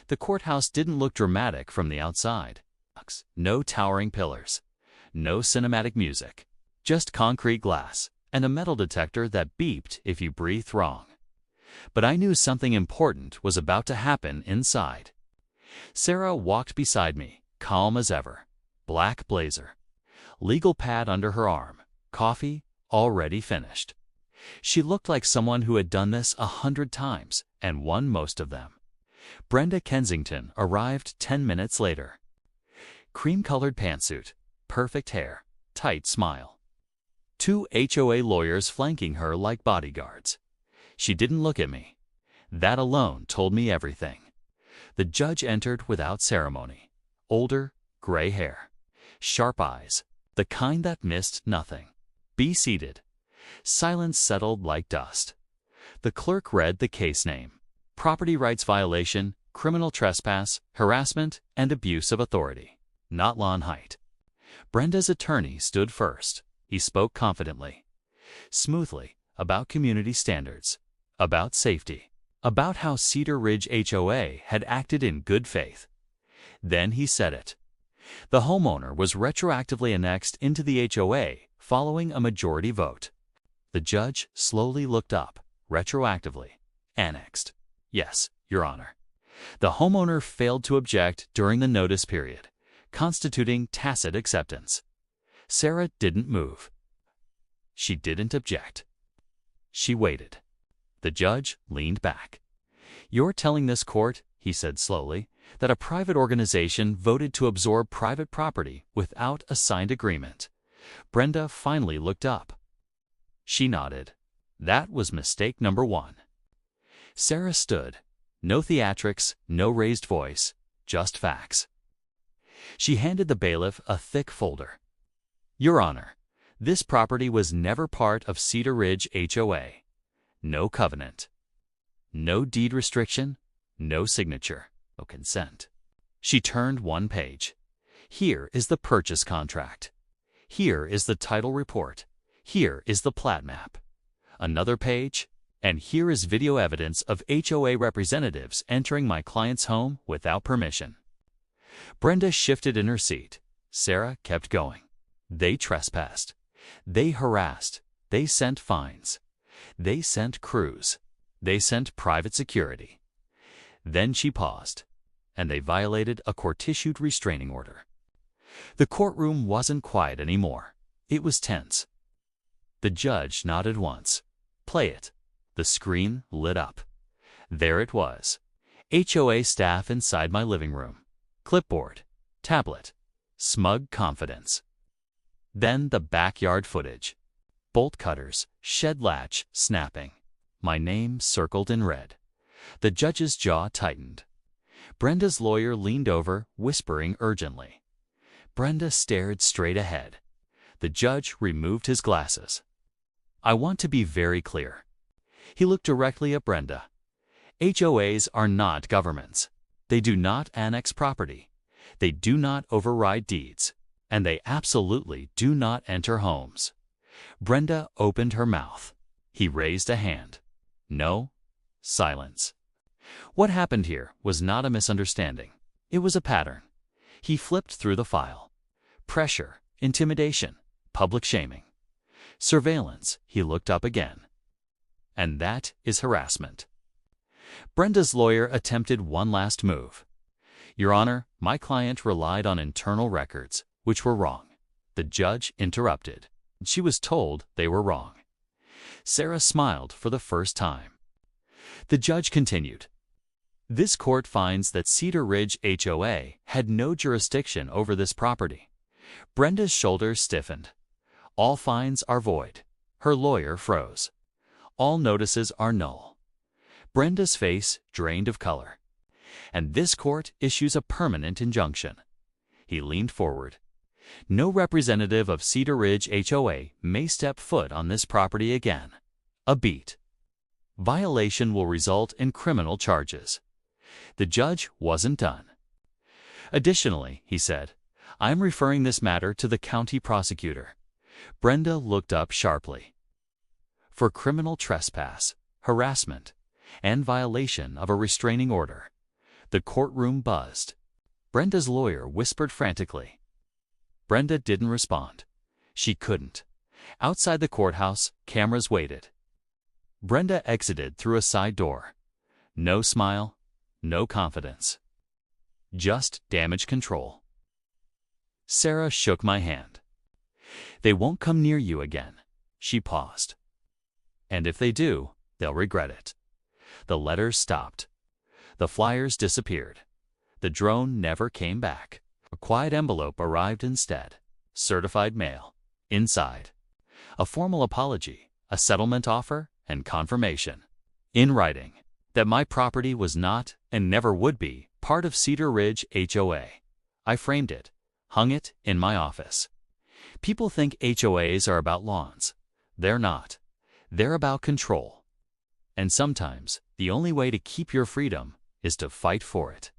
The courthouse didn't look dramatic from the outside. No towering pillars, no cinematic music, just concrete glass and a metal detector that beeped if you breathed wrong. But I knew something important was about to happen inside. Sarah walked beside me, calm as ever. Black blazer, legal pad under her arm, coffee already finished. She looked like someone who had done this 100 times and won most of them. Brenda Kensington arrived 10 minutes later. Cream-colored pantsuit, perfect hair, tight smile. 2 HOA lawyers flanking her like bodyguards. She didn't look at me. That alone told me everything. The judge entered without ceremony. Older, gray hair. Sharp eyes, the kind that missed nothing. Be seated. Silence settled like dust. The clerk read the case name. Property rights violation, criminal trespass, harassment, and abuse of authority. Not lawn height. Brenda's attorney stood first. He spoke confidently, smoothly, about community standards, about safety, about how Cedar Ridge HOA had acted in good faith. Then he said it. The homeowner was retroactively annexed into the HOA following a majority vote. The judge slowly looked up. Retroactively. Annexed. Yes, Your Honor. The homeowner failed to object during the notice period, constituting tacit acceptance. Sarah didn't move. She didn't object. She waited. The judge leaned back. You're telling this court, he said slowly, that a private organization voted to absorb private property without a signed agreement. Brenda finally looked up. She nodded. That was mistake number 1. Sarah stood. No theatrics, no raised voice, just facts. She handed the bailiff a thick folder. Your Honor, this property was never part of Cedar Ridge HOA. No covenant. No deed restriction, no signature, no consent. She turned one page. Here is the purchase contract. Here is the title report. Here is the plat map. Another page, and here is video evidence of HOA representatives entering my client's home without permission. Brenda shifted in her seat. Sarah kept going. They trespassed. They harassed. They sent fines. They sent crews. They sent private security. Then she paused, and they violated a court-issued restraining order. The courtroom wasn't quiet anymore. It was tense. The judge nodded once. Play it. The screen lit up. There it was. HOA staff inside my living room. Clipboard. Tablet. Smug confidence. Then the backyard footage. Bolt cutters, shed latch, snapping. My name circled in red. The judge's jaw tightened. Brenda's lawyer leaned over, whispering urgently. Brenda stared straight ahead. The judge removed his glasses. I want to be very clear. He looked directly at Brenda. HOAs are not governments. They do not annex property. They do not override deeds. And they absolutely do not enter homes. Brenda opened her mouth. He raised a hand. No. Silence. What happened here was not a misunderstanding. It was a pattern. He flipped through the file. Pressure, intimidation, public shaming. Surveillance, he looked up again. And that is harassment. Brenda's lawyer attempted one last move. Your Honor, my client relied on internal records, which were wrong. The judge interrupted. She was told they were wrong. Sarah smiled for the first time. The judge continued. This court finds that Cedar Ridge HOA had no jurisdiction over this property. Brenda's shoulders stiffened. All fines are void. Her lawyer froze. All notices are null. Brenda's face drained of color. And this court issues a permanent injunction. He leaned forward. No representative of Cedar Ridge HOA may step foot on this property again. A beat. Violation will result in criminal charges. The judge wasn't done. Additionally, he said, I'm referring this matter to the county prosecutor. Brenda looked up sharply. For criminal trespass, harassment, and violation of a restraining order, The courtroom buzzed. Brenda's lawyer whispered frantically. Brenda didn't respond. She couldn't. Outside the courthouse, cameras waited. Brenda exited through a side door. No smile, no confidence. Just damage control. Sarah shook my hand. They won't come near you again. She paused. And if they do, they'll regret it. The letters stopped. The flyers disappeared. The drone never came back. A quiet envelope arrived instead. Certified mail. Inside, a formal apology, a settlement offer, and confirmation. In writing, that my property was not, and never would be, part of Cedar Ridge HOA. I framed it, hung it in my office. People think HOAs are about lawns. They're not. They're about control. And sometimes, the only way to keep your freedom is to fight for it.